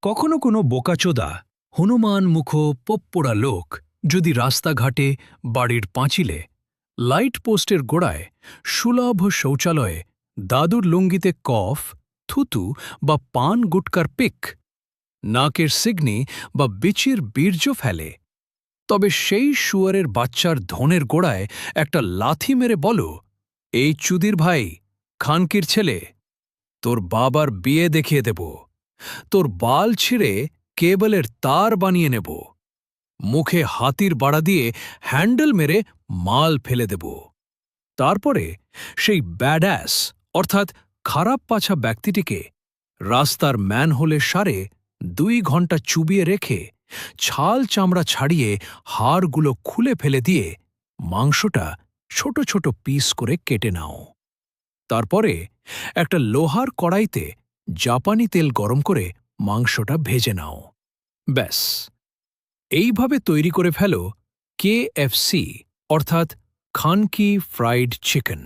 কখনো কোনো বোকাচোদা হনুমান মুখ পোপ্পোড়া লোক যদি রাস্তাঘাটে, বাড়ির পাঁচিলে, লাইট পোস্টের গোড়ায়, সুলভ শৌচালয়ে, দাদুর লুঙ্গিতে কফ, থুতু বা পান গুটকার পিক, নাকের সিগনি বা বিচির বীর্য ফেলে, তবে সেই শুয়ারের বাচ্চার ধনের গোড়ায় একটা লাথি মেরে বলো, এই চুদির ভাই, খানকির ছেলে, তোর বাবার বিয়ে দেখিয়ে দেব, তোর বাল ছিঁড়ে কেবলের তার বানিয়ে নেব, মুখে হাতির বাড়া দিয়ে হ্যান্ডেল মেরে মাল ফেলে দেব। তারপরে সেই ব্যাডঅ্যাস অর্থাৎ খারাপ পাছা ব্যক্তিটিকে রাস্তার ম্যানহোলের সারে 2 ঘন্টা চুবিয়ে রেখে ছাল চামড়া ছাড়িয়ে হাড়গুলো খুলে ফেলে দিয়ে মাংসটা ছোট ছোট পিস করে কেটে নাও। তারপরে একটা লোহার কড়াইতে জাপানি তেল গরম করে মাংসটা ভেজে নাও। ব্যাস, এইভাবে তৈরি করে ফেলো KFC অর্থাৎ খানকি ফ্রাইড চিকেন।